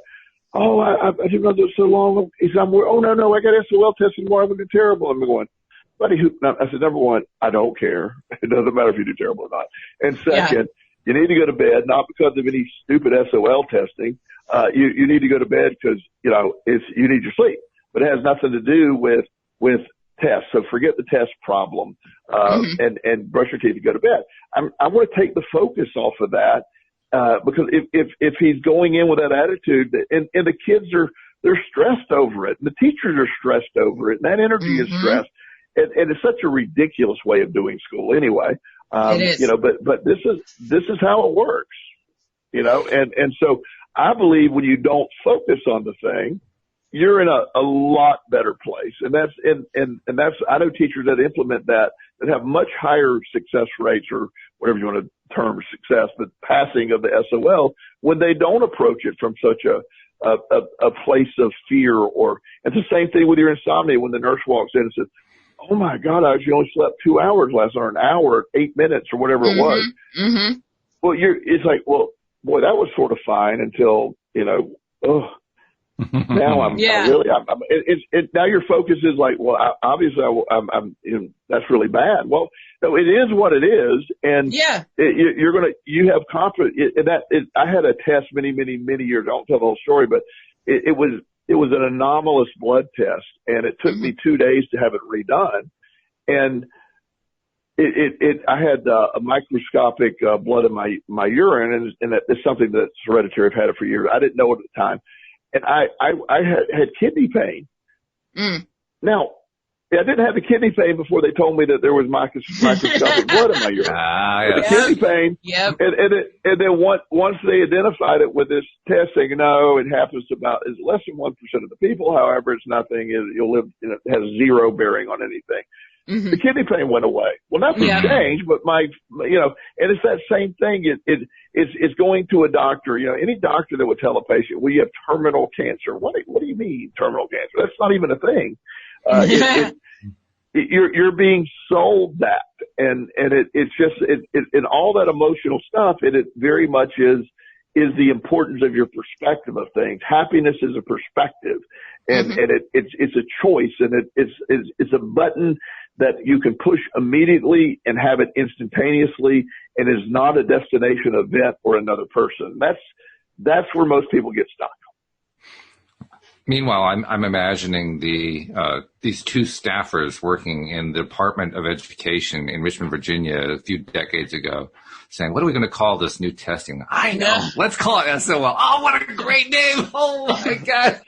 oh, I didn't know this so long. He said, oh, no, I got SOL testing tomorrow. I'm going to do terrible. I'm going, buddy, I said, number one, I don't care. It doesn't matter if you do terrible or not. And second, you need to go to bed, not because of any stupid SOL testing. You need to go to bed because, you need your sleep. But it has nothing to do with tests. So forget the test problem, and brush your teeth and go to bed. I want to take the focus off of that. Because if he's going in with that attitude, and the kids they're stressed over it, and the teachers are stressed over it, and that energy is stressed, and it's such a ridiculous way of doing school anyway. It is. But this is how it works, and so I believe when you don't focus on the thing, you're in a lot better place. And that's, I know teachers that implement that have much higher success rates, or whatever you want to term success, but passing of the SOL, when they don't approach it from such a place of fear. Or it's the same thing with your insomnia. When the nurse walks in and says, "Oh my God, you only slept 2 hours last night, or an hour, 8 minutes, or whatever it was." Mm-hmm. Well, it's like, well, boy, that was sort of fine until, now I'm now your focus is like, well, obviously I'm that's really bad. Well, no, it is what it is. And you have confidence. I had a test many years. I don't tell the whole story, but it was an anomalous blood test, and it took me 2 days to have it redone. And I had a microscopic blood in my urine, and it's something that's hereditary. I've had it for years. I didn't know it at the time, and I had kidney pain. Now, I didn't have the kidney pain before they told me that there was microscopic blood in my urine. The kidney pain, and then once they identified it with this test, saying no, it happens to is less than 1% of the people. However, it's nothing. You'll live. It has zero bearing on anything. The kidney pain went away. Well, nothing changed, but and it's that same thing. It's going to a doctor. Any doctor that would tell a patient, "Well, you have terminal cancer." What do you mean terminal cancer? That's not even a thing. You're being sold that, and it's just and all that emotional stuff. It very much is the importance of your perspective of things. Happiness is a perspective, and it's a choice, and it's a button that you can push immediately and have it instantaneously, and is not a destination event or another person. That's where most people get stuck. Meanwhile, I'm imagining these two staffers working in the Department of Education in Richmond, Virginia, a few decades ago, saying, "What are we going to call this new testing?" I know. Let's call it SOL. Oh, what a great name! Oh my God.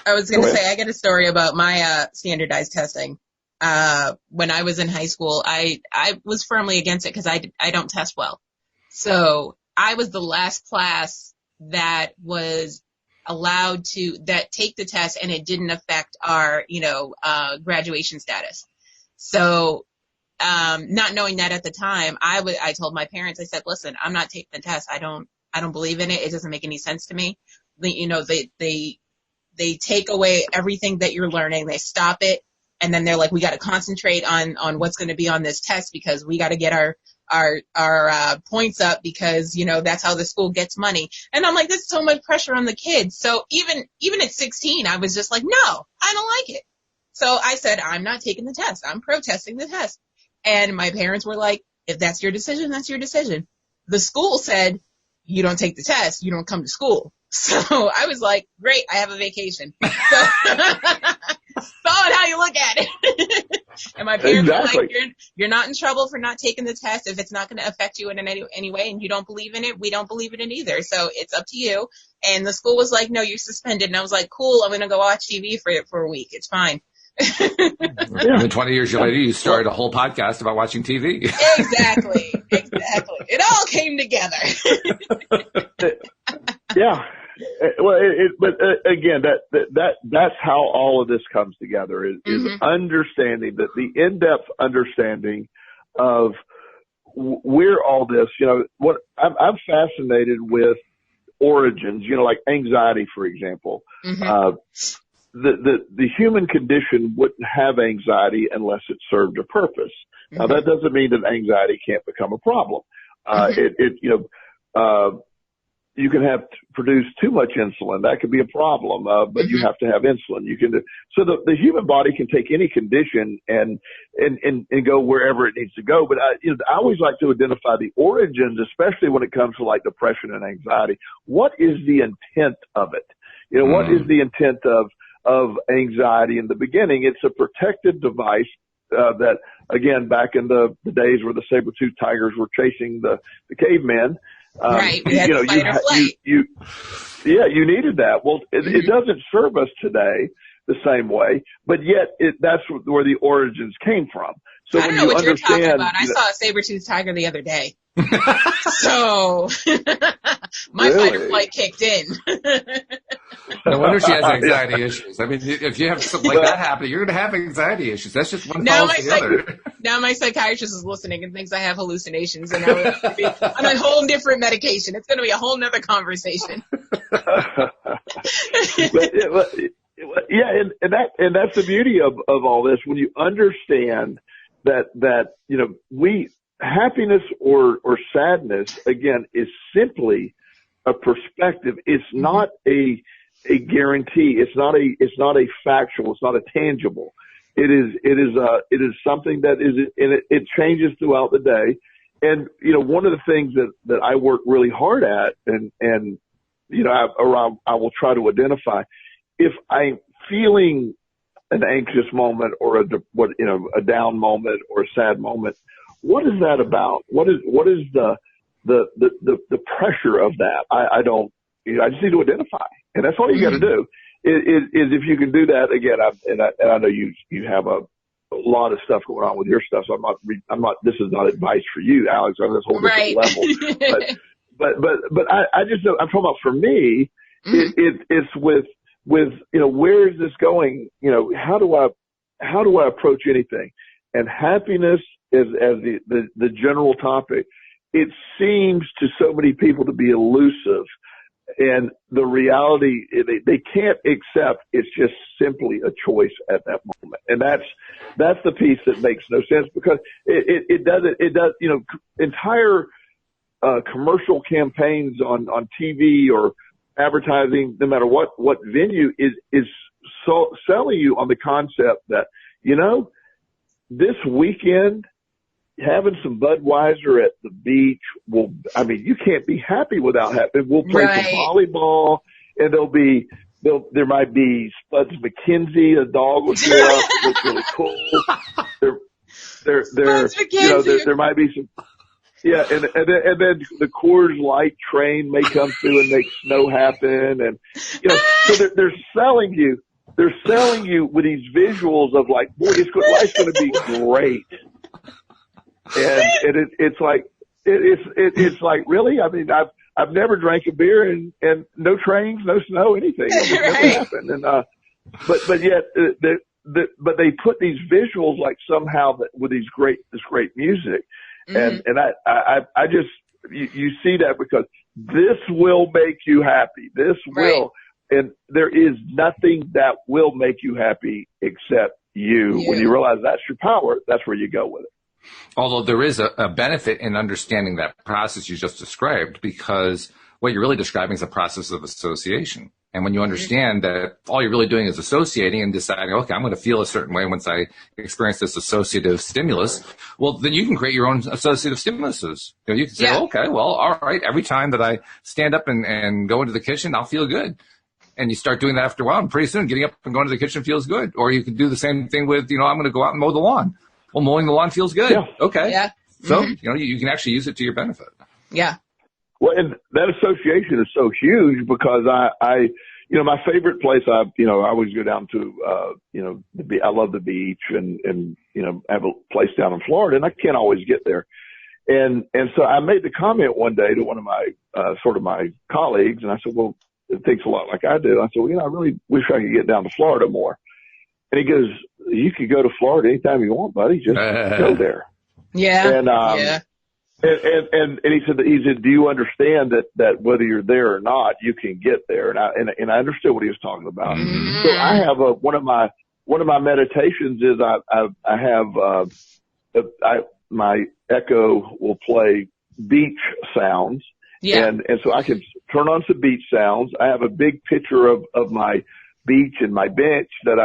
I was going to say, I got a story about my standardized testing. When I was in high school, I was firmly against it because I don't test well. So I was the last class that was allowed to take the test, and it didn't affect our, graduation status. So, not knowing that at the time, I told my parents, I said, "Listen, I'm not taking the test. I don't believe in it. It doesn't make any sense to me." They take away everything that you're learning. They stop it. And then they're like, "We got to concentrate on what's going to be on this test, because we got to get our points up, because, that's how the school gets money." And I'm like, there's so much pressure on the kids. So even at 16, I was just like, no, I don't like it. So I said, "I'm not taking the test. I'm protesting the test." And my parents were like, "If that's your decision, that's your decision." The school said, "You don't take the test, you don't come to school." So I was like, great, I have a vacation. So solid how you look at it. And my parents were like, you're not in trouble for not taking the test. If it's not going to affect you in any way, and you don't believe in it, we don't believe in it either. So it's up to you. And the school was like, "No, you're suspended." And I was like, cool, I'm going to go watch TV for a week. It's fine. And then 20 years later, you started a whole podcast about watching TV. Exactly. It all came together. Yeah. Well, but again, that's how all of this comes together is understanding that the in-depth understanding of where all this, what I'm fascinated with origins, like anxiety, for example. The human condition wouldn't have anxiety unless it served a purpose. Now, that doesn't mean that anxiety can't become a problem. You can have produce too much insulin. That could be a problem, but you have to have insulin. So the human body can take any condition and go wherever it needs to go. But I always like to identify the origins, especially when it comes to like depression and anxiety. What is the intent of it? What is the intent of anxiety in the beginning? It's a protective device that, again, back in the days where the saber-toothed tigers were chasing the cavemen. Right. We had to fight or flight. You needed that. Well, it doesn't serve us today the same way, but yet that's where the origins came from. So I don't know what you're talking about. I saw a saber-toothed tiger the other day. So my fight or flight kicked in. No wonder she has anxiety issues. I mean, if you have something like that happen, you're going to have anxiety issues. That's just one follows the other. Now my psychiatrist is listening and thinks I have hallucinations, and I'm on a whole different medication. It's going to be a whole nother conversation. And that's the beauty of all this. When you understand that happiness or sadness, again, is simply a perspective. It's not a guarantee. It's not a factual. It's not a tangible. It is something that it changes throughout the day. And, one of the things that I work really hard at and I will try to identify if I'm feeling an anxious moment or a down moment or a sad moment, what is that about? What is the pressure of that? I just need to identify, and that's all you got to do. Is if you can do that again. I know you have a lot of stuff going on with your stuff, so I'm not. This is not advice for you, Alyx, on this whole different level. But I just I'm talking about for me. It's with where is this going? How do I approach anything? And happiness as the general topic, it seems to so many people to be elusive. And the reality, they can't accept it's just simply a choice at that moment. And that's the piece that makes no sense, because it does, entire commercial campaigns on TV or advertising, no matter what venue, is selling you on the concept that, this weekend, having some Budweiser at the beach you can't be happy without having. We'll play some volleyball, and there might be Spuds McKenzie, a dog will show up, looks really cool. There might be some, and then the Coors Light train may come through and make snow happen, and so they're selling you. They're selling you with these visuals of like, boy, life's going to be great. And it's like, really? I mean, I've never drank a beer and no trains, no snow, anything. It never happened. And, but yet, but they put these visuals like somehow with this great music. And I just, you see that because this will make you happy. This will. And there is nothing that will make you happy except you. When you realize that's your power, that's where you go with it. Although there is a benefit in understanding that process you just described, because what you're really describing is a process of association. And when you understand that all you're really doing is associating and deciding, okay, I'm going to feel a certain way once I experience this associative stimulus, well, then you can create your own associative stimuluses. You can say, okay, well, all right, every time that I stand up and go into the kitchen, I'll feel good. And you start doing that after a while, and pretty soon getting up and going to the kitchen feels good. Or you can do the same thing with, I'm going to go out and mow the lawn. Well, mowing the lawn feels good. Yeah. Okay. Yeah. So, you can actually use it to your benefit. Yeah. Well, and that association is so huge because I my favorite place, I always go down to, I love the beach and I have a place down in Florida, and I can't always get there. And so I made the comment one day to one of my, sort of my colleagues, and I said, well, it takes a lot like I do. I said, well, I really wish I could get down to Florida more. And he goes, you could go to Florida anytime you want, buddy. Just go there. Yeah. And, and he said, do you understand that whether you're there or not, you can get there? And I understood what he was talking about. Mm-hmm. So I have one of my meditations is I have my Echo will play beach sounds. Yeah. And so I can turn on some beach sounds. I have a big picture of my beach and my bench that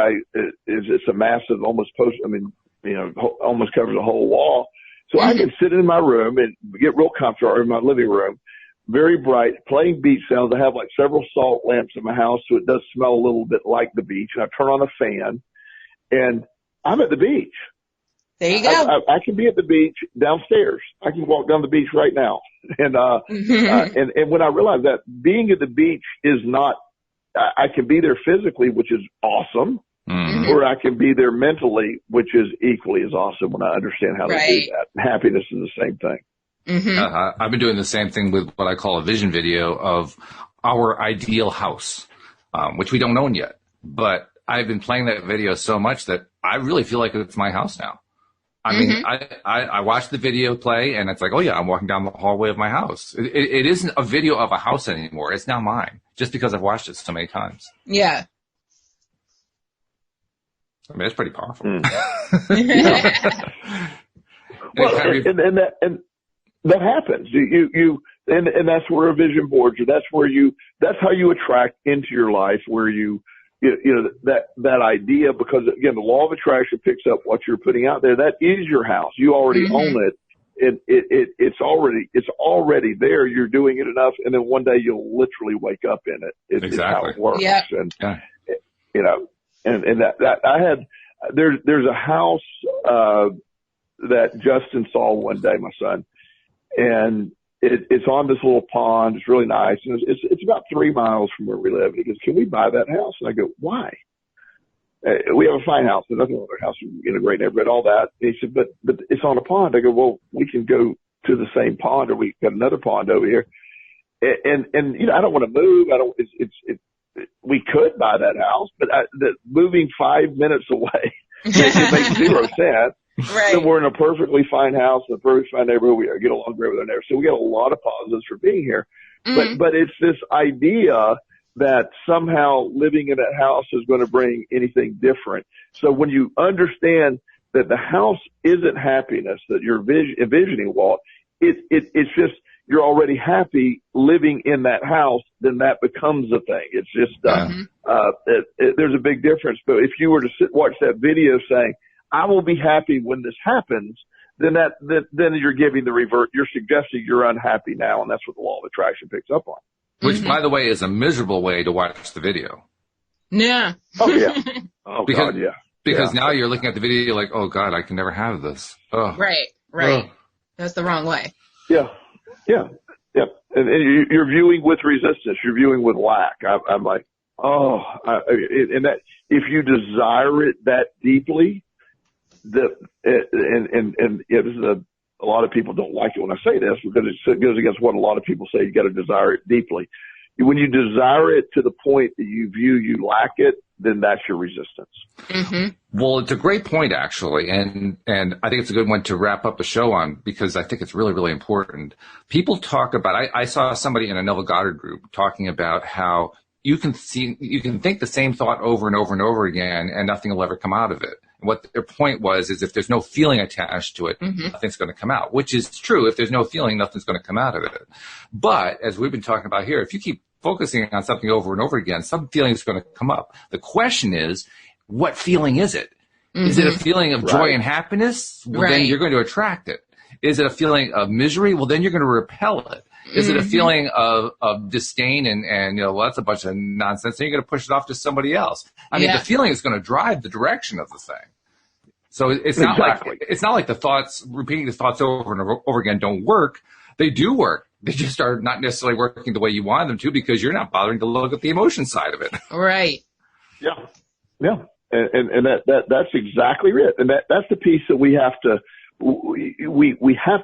it's a massive, almost almost covers the whole wall. So I can sit in my room and get real comfortable, or in my living room, very bright, playing beach sounds. I have like several salt lamps in my house, so it does smell a little bit like the beach. And I turn on a fan, and I'm at the beach. There you go. I can be at the beach downstairs. I can walk down the beach right now. And and when I realized that being at the beach is not, I can be there physically, which is awesome, or I can be there mentally, which is equally as awesome when I understand how to do that. Happiness is the same thing. Mm-hmm. I've been doing the same thing with what I call a vision video of our ideal house, which we don't own yet. But I've been playing that video so much that I really feel like it's my house now. I mean, I watched the video play, and it's like, oh, yeah, I'm walking down the hallway of my house. It isn't a video of a house anymore. It's now mine, just because I've watched it so many times. Yeah. I mean, it's pretty powerful. Well, and that happens. And that's where a vision board, that's how you attract into your life where you know, that idea, because again, the law of attraction picks up what you're putting out there. That is your house. You already own it. It's already there. You're doing it enough. And then one day you'll literally wake up in it. It's how it works. Yeah. And, you know, and that I had, there's a house, that Justin saw one day, my son, and it's on this little pond. It's really nice. And it's about 3 miles from where we live. And he goes, can we buy that house? And I go, why? We have a fine house. There's nothing wrong with our house in a great neighborhood, all that. And he said, but it's on a pond. I go, well, we can go to the same pond, or we got another pond over here. And you know, I don't want to move. We could buy that house, but moving 5 minutes away, it makes 0 sense. Right. So we're in a perfectly fine house, in a perfectly fine neighborhood. We get along great with our neighbors. So we got a lot of positives for being here. But it's this idea that somehow living in that house is going to bring anything different. So when you understand that the house isn't happiness that you're envisioning, Walt, it's just you're already happy living in that house, then that becomes a thing. It's just there's a big difference. But if you were to watch that video saying, I will be happy when this happens, then you're giving the revert. You're suggesting you're unhappy now, and that's what the law of attraction picks up on. Which, by the way, is a miserable way to watch the video. Yeah. Oh, yeah. Oh, God, yeah. Because now you're looking at the video, you're like, oh, God, I can never have this. Oh. Right. Oh. That's the wrong way. Yeah. And you're viewing with resistance. You're viewing with lack. I'm like, and that if you desire it that deeply, this is a lot of people don't like it when I say this because it goes against what a lot of people say. You got to desire it deeply. When you desire it to the point that you view you lack it, then that's your resistance. Mm-hmm. Well, it's a great point, actually. And I think it's a good one to wrap up the show on because I think it's really, really important. People talk about, I saw somebody in a Neville Goddard group talking about how you can think the same thought over and over and over again and nothing will ever come out of it. What their point was is if there's no feeling attached to it, nothing's going to come out, which is true. If there's no feeling, nothing's going to come out of it. But as we've been talking about here, if you keep focusing on something over and over again, some feeling is going to come up. The question is, what feeling is it? Is it a feeling of joy and happiness? Well, then you're going to attract it. Is it a feeling of misery? Well, then you're going to repel it. Is it a feeling of disdain and well, that's a bunch of nonsense, and you're going to push it off to somebody else? I mean, the feeling is going to drive the direction of the thing. So it's not like the thoughts, repeating the thoughts over and over again don't work. They do work. They just are not necessarily working the way you want them to because you're not bothering to look at the emotion side of it. Right. Yeah. And that's exactly it. And that's the piece that we have to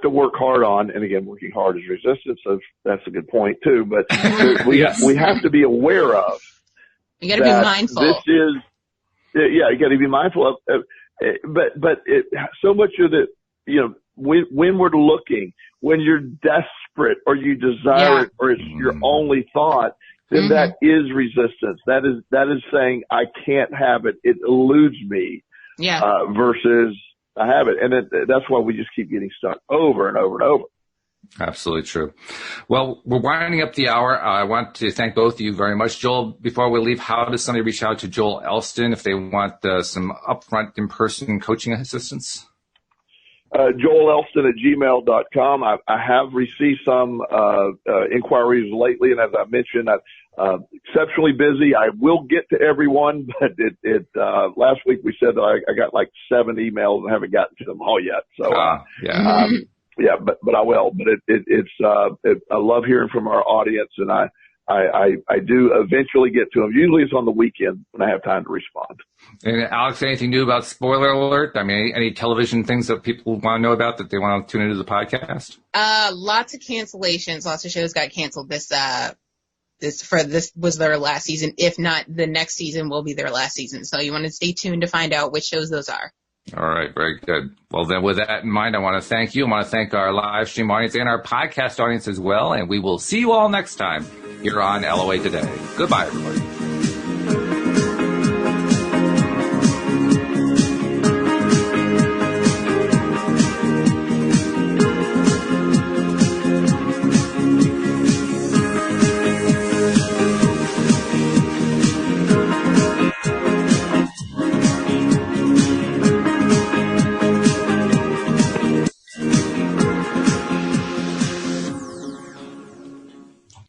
work hard on. And again, working hard is resistance. So that's a good point too. But we have to be aware of. You got to be mindful. This is, you got to be mindful of. But so much of it, when we're looking, when you're desperate or you desire it or it's your only thought, then that is resistance. That is saying I can't have it. It eludes me. Versus I have it. And that's why we just keep getting stuck over and over and over. Absolutely true. Well, we're winding up the hour. I want to thank both of you very much. Joel, before we leave, how does somebody reach out to Joel Elston if they want some upfront in-person coaching assistance? JoelElston@gmail.com. I have received some inquiries lately, and as I mentioned, I'm exceptionally busy. I will get to everyone, but last week we said that I got like 7 emails and haven't gotten to them all yet. So, but I will. But I love hearing from our audience, and I I do eventually get to them. Usually it's on the weekend when I have time to respond. And Alyx, anything new about Spoiler Alert? I mean, any television things that people want to know about that they want to tune into the podcast? Lots of cancellations. Lots of shows got canceled. This was their last season. If not, the next season will be their last season. So you want to stay tuned to find out which shows those are. All right, very good. Well, then with that in mind, I want to thank you. I want to thank our live stream audience and our podcast audience as well. And we will see you all next time here on LOA Today. Goodbye, everybody.